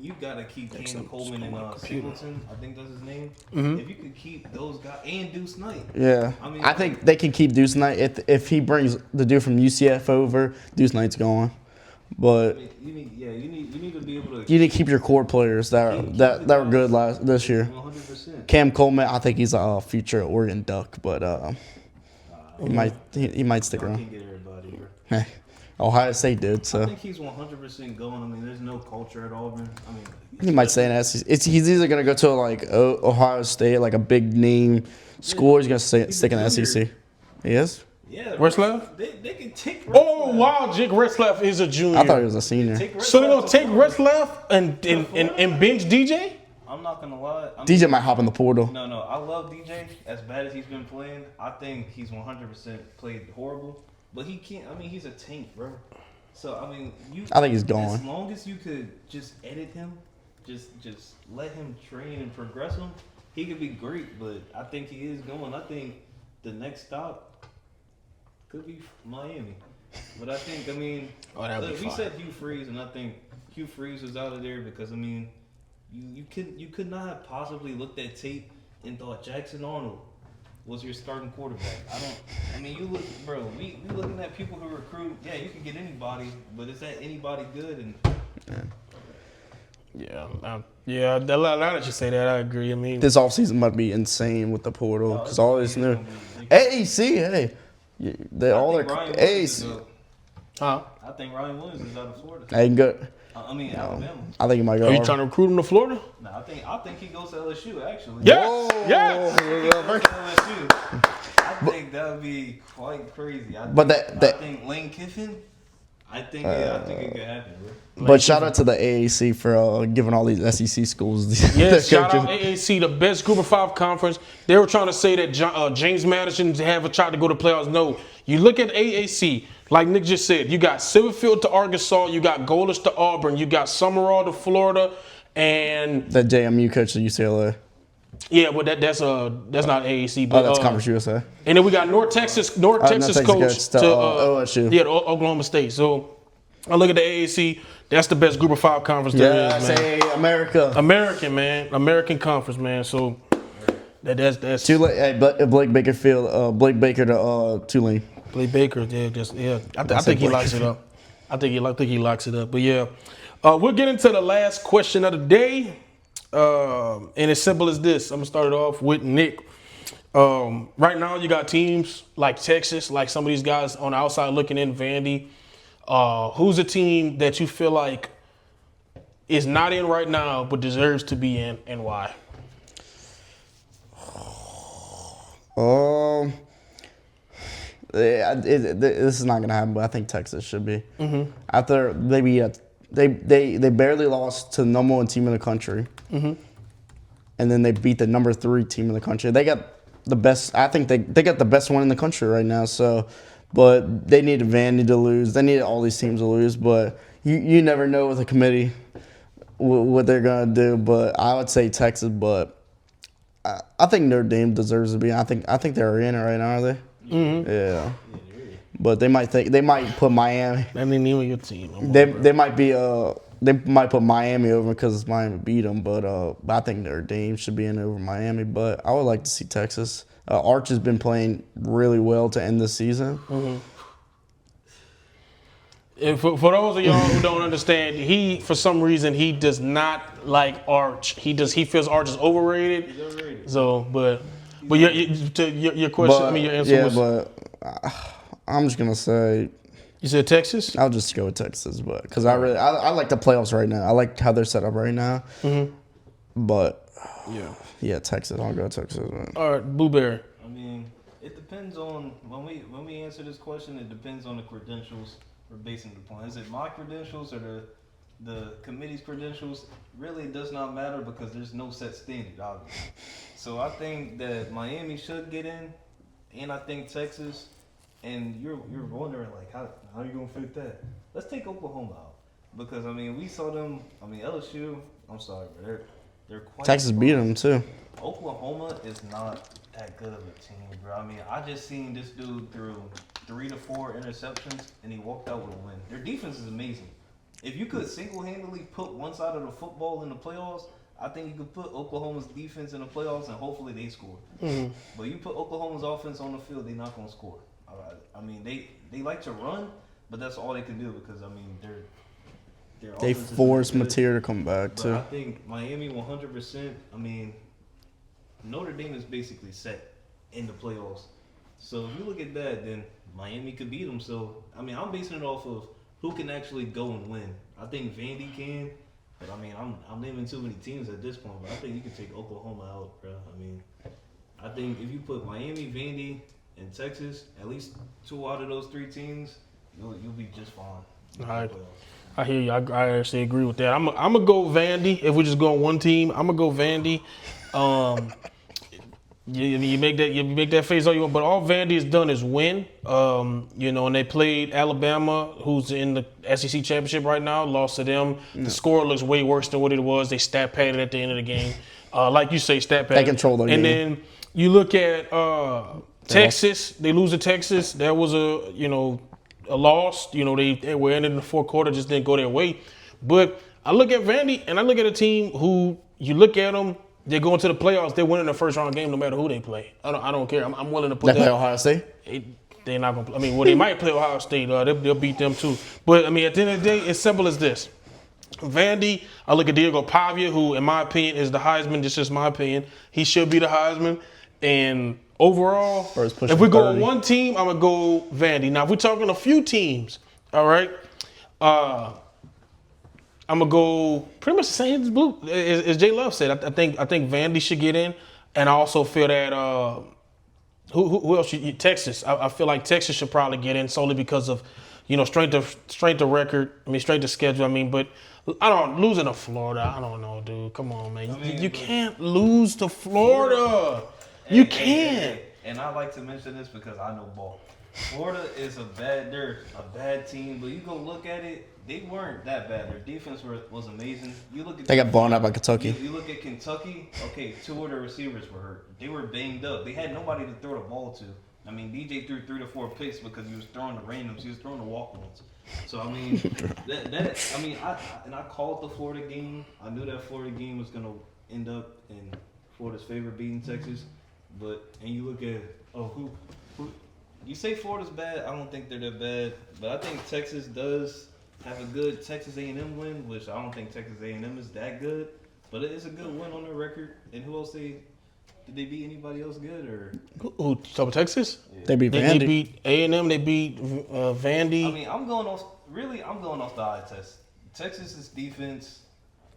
S2: you gotta keep Cam Coleman and Singleton. I think that's his name.
S1: Mm-hmm.
S2: If you could keep those guys and Deuce Knight.
S3: Yeah,
S2: I mean,
S3: I think they can keep Deuce Knight if he brings the dude from UCF over. Deuce Knight's going, but
S2: you need to be able to.
S3: you need to keep your core players that were good this year.
S2: 100%.
S3: Cam Coleman, I think he's a future Oregon Duck, but he might stick
S2: I
S3: around.
S2: can't get everybody here.
S3: Hey, Ohio State did,
S2: I
S3: so
S2: think he's 100% going. I mean, there's no culture at Auburn. I mean,
S3: he might stay in SEC. He's either gonna go to like Ohio State, like a big name school, or he's gonna stick in the SEC. He is.
S2: yeah,
S1: Retzlaff?
S2: They can take.
S1: Oh
S2: Retzlaff.
S1: wow, Jake Retzlaff is a junior.
S3: I thought he was a senior.
S2: Take
S1: So they're
S2: Retzlaff
S1: gonna
S2: to
S1: take
S2: Florida.
S1: Retzlaff and bench DJ?
S2: I'm not gonna lie.
S3: DJ might hop in the portal.
S2: No. I love DJ. As bad as he's been playing, I think he's 100% played horrible. But he can't. I mean, he's a tank, bro. So I mean,
S3: I think he's
S2: As
S3: going.
S2: long as you could just edit him, just let him train and progress him, he could be great. But I think he is going. I think the next stop could be Miami. But I think,
S1: that'd be
S2: we
S1: fine.
S2: said Hugh Freeze, and I think Hugh Freeze was out of there because you could not have possibly looked at tape and thought Jackson Arnold was your starting quarterback. You look, bro. We looking at people who recruit. Yeah, you can get anybody, but is that anybody good? And
S1: Yeah. Now that you say that, I agree. I mean,
S3: This offseason might be insane with the portal
S2: No,
S3: because all this
S2: it's
S3: new
S2: gonna be ridiculous.
S3: AAC. Hey, they all their
S2: Ryan Williams is
S3: AAC.
S2: out.
S1: huh?
S2: I think Ryan Williams is out of Florida.
S3: They can go.
S2: Alabama.
S3: I think he might go.
S1: Are you trying to recruit him to Florida?
S2: No, I think he goes to LSU actually.
S1: Yes. Yes.
S2: LSU. I think that would be quite crazy. I think Lane Kiffin. I think it could happen, bro.
S3: But shout out to the AAC for giving all these SEC schools.
S1: Yes, shout out AAC, the best Group of 5 conference. They were trying to say that James Madison have tried to go to playoffs. No, you look at AAC, like Nick just said, you got Silverfield to Arkansas, you got Golish to Auburn, you got Summerall to Florida, and
S3: That JMU coach at UCLA.
S1: yeah, well that's not AAC,
S3: Oh,
S1: but
S3: that's Conference USA.
S1: and then we got North Texas
S3: North
S1: coach
S3: Texas
S1: to
S3: to OSU.
S1: yeah, to Oklahoma State. So I look at the AAC. That's the best Group of 5 conference there is, man.
S3: Say America.
S1: American, man. American conference, man. So that's
S3: Tulane. Hey, Blake Baker to Tulane.
S1: Blake Baker. Yeah. I think he locks it up. I think he locks it up. But yeah, we'll get into the last question of the day, and as simple as this. I'm gonna start it off with Nick. Right now, you got teams like Texas, like some of these guys on the outside looking in, Vandy. Who's a team that you feel like is not in right now but deserves to be in, and why?
S3: This is not gonna happen, but I think Texas should be. After they barely lost to the number 1 team in the country, and then they beat the number 3 team in the country. They got the best. I think they got the best one in the country right now. So, but they needed Vandy to lose. They needed all these teams to lose. But you never know with a committee what they're gonna do. But I would say Texas. But I think Notre Dame deserves to be. I think they're in it right now, are they? Yeah. But they might put Miami.
S1: That ain't even your team.
S3: They might put Miami over because Miami beat them. But I think Notre Dame should be in over Miami. But I would like to see Texas. Arch has been playing really well to end the season.
S1: And for those of y'all who don't understand, for some reason he does not like Arch. He feels Arch is overrated.
S2: He's overrated.
S1: So, but your question, your answer was.
S3: But I'm just gonna say.
S1: You said Texas?
S3: I'll just go with Texas, but because I like the playoffs right now. I like how they're set up right now. But yeah, Texas. I'll go Texas. Man.
S1: All right, Blueberry.
S2: I mean, it depends on when we answer this question. It depends on the credentials we're basing it upon. Is it my credentials or the committee's credentials? Really, it does not matter because there's no set standard, obviously. So I think that Miami should get in, and I think Texas. And you're wondering like how are you gonna fit that? Let's take Oklahoma out because I mean we saw them. I mean LSU. I'm sorry, but they're quite.
S3: Texas beat them too.
S2: Oklahoma is not that good of a team, bro. I mean I just seen this dude through 3 to 4 interceptions and he walked out with a win. Their defense is amazing. If you could single-handedly put one side of the football in the playoffs, I think you could put Oklahoma's defense in the playoffs and hopefully they score. But you put Oklahoma's offense on the field, they're not gonna score. I mean, they like to run, but that's all they can do because, I mean,
S3: they force Mateer to come back,
S2: but
S3: too.
S2: I think Miami 100%, I mean, Notre Dame is basically set in the playoffs. So if you look at that, then Miami could beat them. So, I mean, I'm basing it off of who can actually go and win. I think Vandy can, but, I mean, I'm naming too many teams at this point, but I think you can take Oklahoma out, bro. I mean, I think if you put Miami, Vandy, in Texas, at least 2 out of those 3 teams, you'll be just fine.
S1: All right. I hear you. I actually agree with that. I'm gonna go Vandy. If we're just going one team, I'm gonna go Vandy. You make that face all you want, but all Vandy has done is win. And they played Alabama, who's in the SEC championship right now, lost to them. The score looks way worse than what it was. They stat padded at the end of the game. Like you say, stat padded.
S3: They control the game.
S1: And then you look at Texas, they lose to Texas. That was a loss. They were ending in the fourth quarter, just didn't go their way. But I look at Vandy, and I look at a team who you look at them, they're going to the playoffs. They're winning the first round game no matter who they play. I don't care. I'm willing to put that.
S3: They play Ohio State?
S1: They're not going to play. I mean, they might play Ohio State. They'll beat them too. But, I mean, at the end of the day, it's simple as this. Vandy, I look at Diego Pavia, who, in my opinion, is the Heisman. This is just my opinion. He should be the Heisman. And overall, if we go on one team, I'm going to go Vandy. Now, if we're talking a few teams, all right, I'm going to go pretty much the same as Blue. As Jay Love said, I think Vandy should get in. And I also feel that who else? Texas. I feel like Texas should probably get in solely because of, strength of record. I mean, strength of schedule. I mean, but losing to Florida. I don't know, dude. Come on, man. You can't lose to Florida. You can't.
S2: And I like to mention this because I know ball. Florida is they're a bad team, but you go look at it, they weren't that bad. Their defense was amazing.
S3: They got blown out by Kentucky.
S2: You look at Kentucky, okay, 2 of their receivers were hurt. They were banged up. They had nobody to throw the ball to. I mean, DJ threw 3 to 4 picks because he was throwing the randoms. He was throwing the walk-ons. So, I mean, I called the Florida game. I knew that Florida game was going to end up in Florida's favor beating Texas. And you look at, who you say Florida's bad. I don't think they're that bad. But I think Texas does have a good Texas A&M win, which I don't think Texas A&M is that good. But it is a good win on their record. And who else did they beat anybody else good or?
S1: Who? So Texas?
S2: Yeah.
S3: They beat
S1: They
S3: Vandy.
S1: beat A&M. They beat Vandy.
S2: I mean, I'm going off the eye test. Texas's defense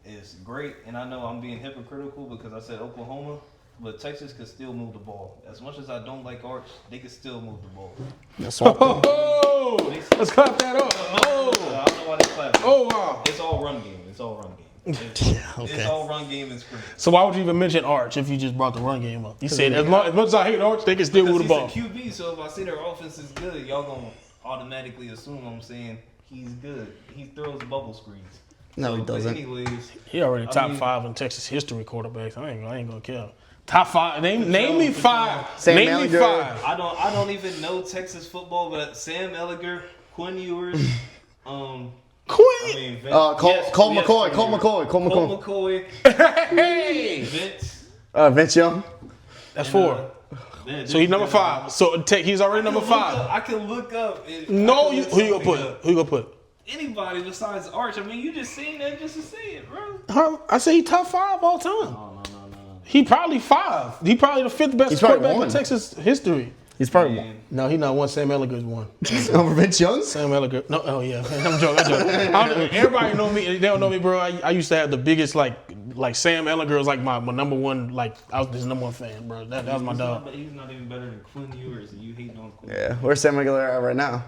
S2: is great, and I know I'm being hypocritical because I said Oklahoma, but Texas could still move the ball. As much as I don't like Arch, they could still move the ball.
S3: That's what
S1: Oh, let's clap that up.
S2: I don't know why they clap.
S1: Oh, wow.
S2: It's all run game. It's all run game and sprint.
S1: So why would you even mention Arch if you just brought the run game up? You said as much as I hate Arch, they can still move the ball.
S2: He's a QB, so if I say their offense is good, y'all gonna automatically assume I'm saying he's good. He throws bubble screens.
S3: No, he
S2: But
S3: doesn't.
S2: anyways,
S1: He already top 5 in Texas history quarterbacks. I ain't gonna kill. Top 5. Name me 5.
S3: Sam
S1: Name me
S3: Ellinger.
S1: 5.
S2: I don't even know Texas football, but Sam Ellinger, Quinn Ewers,
S1: Quinn.
S3: Cole McCoy.
S2: Cole McCoy,
S1: Hey.
S2: Vince.
S3: Vince Young.
S1: That's 4. So he's number 5. So he's already number 5.
S2: I can look up.
S1: No, who you gonna put? Who you gonna put?
S2: Anybody besides Arch. I mean, you just saying that just to say it, bro.
S1: I say he top 5 all time.
S2: No.
S1: He probably 5. He probably the 5th best
S3: He's probably
S1: quarterback in
S3: one.
S1: Texas history.
S3: He's probably
S2: Man.
S1: No, he not one. Sam Elliger's one.
S3: over Vince Young.
S1: Sam Elliger. No, oh yeah. I'm joking. Everybody know me. They don't know me, bro. I used to have the biggest like Sam Elliger was like my number one. Like I was his number 1 fan, bro. That was my dog.
S2: But he's not even better than Quinn Ewers, and you hating on Quinn.
S3: Yeah, where's Sam Ellinger at right now?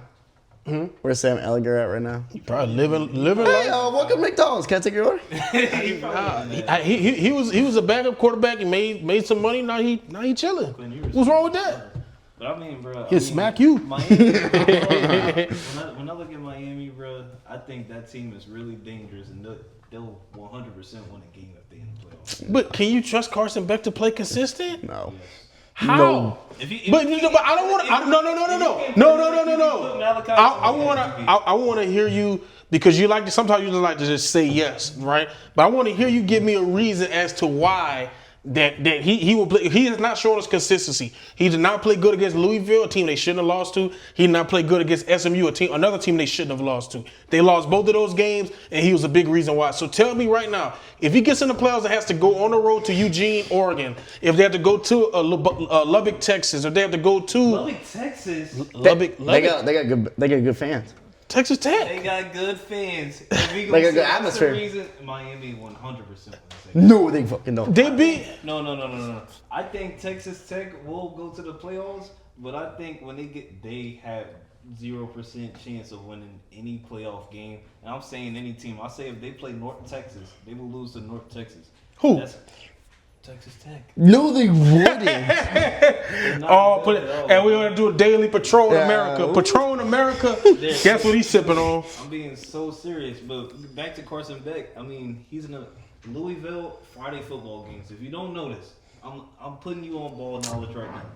S3: Where's Sam Ellinger at right now?
S1: He probably living
S3: Hey,
S1: life.
S3: welcome to McDonald's. Can I take your order?
S2: He probably not.
S1: He was a backup quarterback and made some money. Now he chilling.
S2: Quinn Ewers.
S1: What's wrong with that?
S2: But I mean, bro.
S1: He'll smack you.
S2: Miami, when I look at Miami, bro, I think that team is really dangerous, and they'll 100% win a game if they in the playoffs.
S1: But can you trust Carson Beck to play consistent?
S3: No.
S1: How?
S3: No.
S1: But I don't want to. No. I want to hear you because you like to. Sometimes you just like to just say yes, right? But I want to hear you give me a reason as to why that he will play. He has not shown us consistency. He did not play good against Louisville, a team they shouldn't have lost to. He did not play good against SMU, another team they shouldn't have lost to. They lost both of those games, and he was a big reason why. So tell me right now, if he gets in the playoffs and has to go on the road to Eugene, Oregon, if they have to go to Lubbock, Texas, if they have to go to
S2: Lubbock, Texas.
S1: Lubbock,
S3: They got good fans.
S1: Texas Tech.
S2: They got good fans.
S3: They got good atmosphere.
S2: Reason, Miami 100% wins.
S3: No, they fucking don't.
S1: They beat.
S2: No. I think Texas Tech will go to the playoffs, but I think when they have 0% chance of winning any playoff game. And I'm saying any team. I say if they play North Texas, they will lose to North Texas.
S1: Who?
S2: That's Texas Tech.
S3: No, they wouldn't.
S1: And we're gonna do a daily Patrol in
S3: Yeah.
S1: America. Patrol in America. Guess what he's sipping on?
S2: I'm being so serious, but back to Carson Beck. I mean, he's in a Louisville Friday football games. If you don't know this, I'm putting you on ball knowledge right now.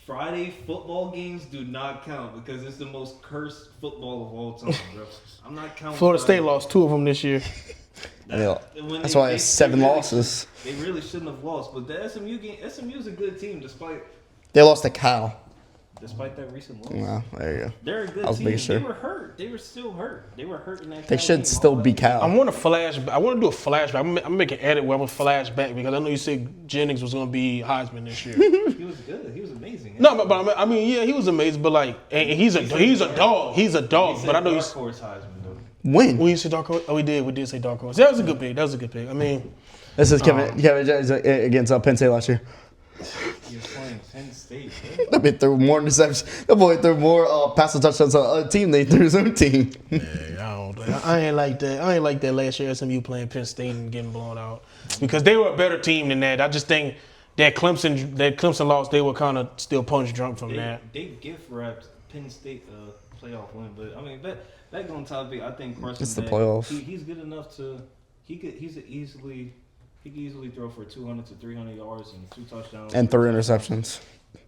S2: Friday football games do not count because it's the most cursed football of all time, bro. I'm not counting.
S1: Florida State
S2: Friday.
S1: lost 2 of them this year.
S3: That's why it's 7 losses.
S2: They really shouldn't have lost, but the SMU game, SMU's a good team despite
S3: They lost to Cal.
S2: that recent loss.
S3: Well, there you go.
S2: They're a good
S3: I was
S2: team.
S3: making sure.
S2: They were hurt. They were still hurt. They were hurt in that.
S3: They
S2: Cal
S3: should
S2: game.
S3: still be
S1: I
S3: Cal.
S1: want to flashback. I want to do a flashback. I'm gonna make an edit where I'm gonna flashback because I know you said Jennings was gonna be Heisman this year.
S2: He was good. He was amazing.
S1: No, but I mean, yeah, he was amazing. But like, and he's a dog. He's a dog. But I know
S2: Dark
S1: he's.
S2: Horse Heisman though.
S3: When?
S1: We used to Dark Horse. Oh, we did say Dark Horse. That was a good pick. I mean,
S3: This is Kevin Jones against Penn State last year.
S2: He was playing Penn State. Bro.
S3: That boy threw more interceptions. That boy threw more passing touchdowns on a team than he threw his own team.
S1: I ain't like that. I ain't like that last year. SMU playing Penn State and getting blown out because they were a better team than that. I just think that Clemson loss, they were kind of still punch drunk from that.
S2: They gift wrapped Penn State playoff win, but I mean, back on topic, I think Carson.
S3: It's the
S2: Beck,
S3: playoffs.
S2: He's good enough to. He could He can easily throw for 200 to 300 yards and 2 touchdowns.
S3: And 3 interceptions.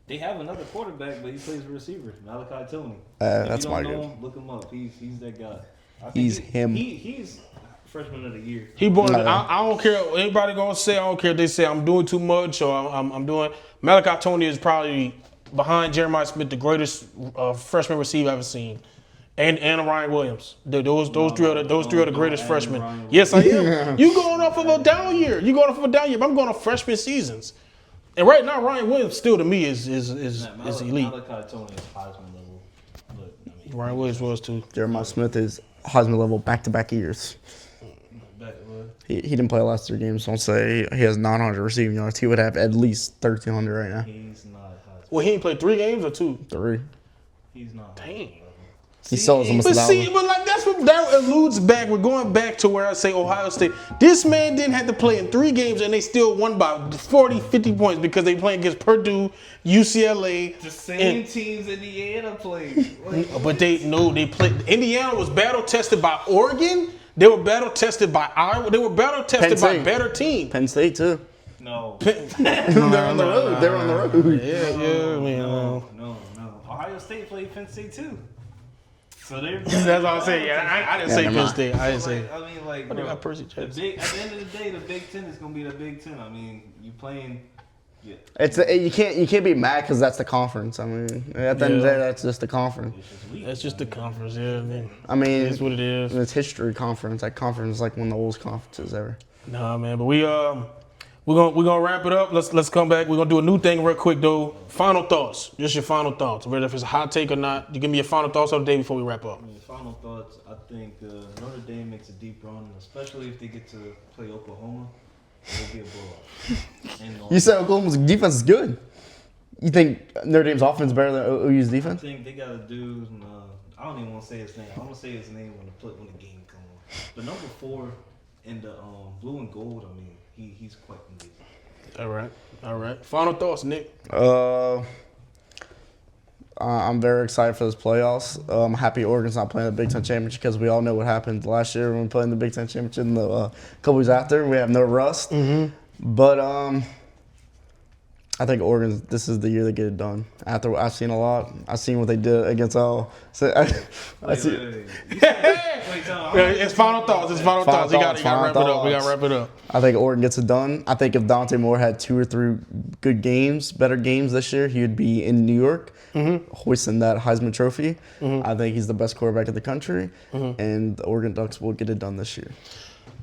S2: They have another quarterback, but he plays receiver, Malachi Tony.
S3: That's
S2: if you
S3: my
S2: don't know
S3: dude.
S2: him, look him up. He's that guy. I think
S3: He's him.
S2: He's freshman of the year.
S1: He born.
S3: No.
S1: I don't care. Anybody gonna say? I don't care if they say I'm doing too much or I'm doing. Malachi Tony is probably behind Jeremiah Smith the greatest freshman receiver I've ever seen, and Ryan Williams. Those three are the greatest freshmen. Yes, I am. You going off of a down year? You going off of a down year? But I'm going off freshman seasons. And right now, Ryan Williams still to me is elite.
S2: Malachi Tony is Heisman level, but I mean,
S1: Ryan Williams was too.
S3: Jeremiah Smith is Heisman level back-to-back years. He didn't play the last 3 games. Don't say he has 900 receiving yards. He would have at least 1,300 right now.
S2: he's not Heisman.
S1: Well, he ain't played 3 games or 2.
S3: 3.
S2: He's not.
S1: Dang.
S3: He still has almost
S1: But
S3: a
S1: see,
S3: thousand.
S1: but like that alludes back. We're going back to where I say Ohio State. This man didn't have to play in 3 games and they still won by 40, 50 points because they playing against Purdue, UCLA.
S2: The same teams Indiana played.
S1: But they played. Indiana was battle tested by Oregon. They were battle tested by Iowa. They were battle tested by
S3: State.
S1: better teams.
S3: Penn State, too.
S2: No.
S3: They're on the road. They're on the road.
S1: Yeah, I mean,
S2: No. Ohio State played Penn State too. So they're.
S1: that's all I'm saying. Yeah, I didn't say
S3: never
S1: Penn
S3: mind.
S1: State. I didn't say.
S2: I mean, like,
S1: But they
S2: bro,
S1: got Percy
S2: at
S1: Jackson.
S2: the end of the day, the Big Ten is gonna be the Big Ten. I mean, you playing. Yeah.
S3: You can't be mad because that's the conference. I mean, at the end of the day, that's just the conference.
S2: It's just weak.
S1: That's just the conference. Yeah, I mean,
S3: I mean,
S1: that's what it is.
S3: it's history conference. That conference is like one of the oldest conferences ever.
S1: Nah, man, but we're gonna wrap it up. Let's come back. We're gonna do a new thing real quick though. Final thoughts. Just your final thoughts. Whether if it's a hot take or not, you give me your final thoughts of the day before we wrap up.
S2: I mean, final thoughts. I think Notre Dame makes a deep run, especially if they get to play Oklahoma. It'll be a blowout. And,
S3: You said Oklahoma's defense is good. You think Notre Dame's offense is better than OU's
S2: I
S3: defense?
S2: think they got a dude. I don't even want to say his name. I'm gonna say his name when the game comes on. But number 4 in the blue and gold. I mean, he's quite amazing.
S1: All right. Final thoughts, Nick.
S3: I'm very excited for this playoffs. I'm happy Oregon's not playing the Big Ten Championship because we all know what happened last year when we played in the Big Ten Championship and the couple weeks after. We have no rust.
S1: Mm-hmm.
S3: But I think Oregon, this is the year they get it done. After I've seen a lot. I've seen what they did against all. So I see.
S1: It's final thoughts. It's final thoughts. You got to wrap it up. We got to wrap it up.
S3: I think Oregon gets it done. I think if Dante Moore had 2 or 3 good games, better games this year, he would be in New York, hoisting that Heisman Trophy. I think he's the best quarterback in the country, and the Oregon Ducks will get it done this year.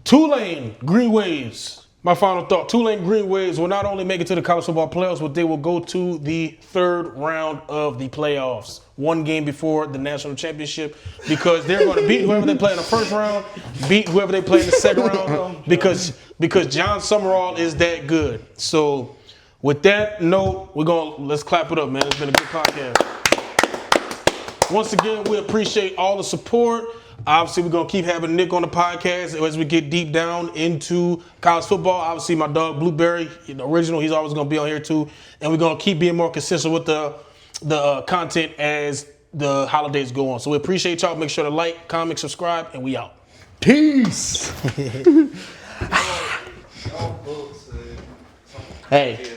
S1: Tulane Green Waves. My final thought. Tulane Green Waves will not only make it to the college football playoffs, but they will go to the 3rd round of the playoffs. 1 game before the national championship because they're going to beat whoever they play in the 1st round, beat whoever they play in the 2nd round because John Summerall is that good. So with that note, let's clap it up, man. It's been a good podcast. Once again, we appreciate all the support. Obviously, we're going to keep having Nick on the podcast as we get deep down into college football. Obviously, my dog Blueberry, the original, he's always going to be on here too. And we're going to keep being more consistent with the content as the holidays go on. So we appreciate y'all. Make sure to like, comment, subscribe, and we out.
S3: Peace. Hey.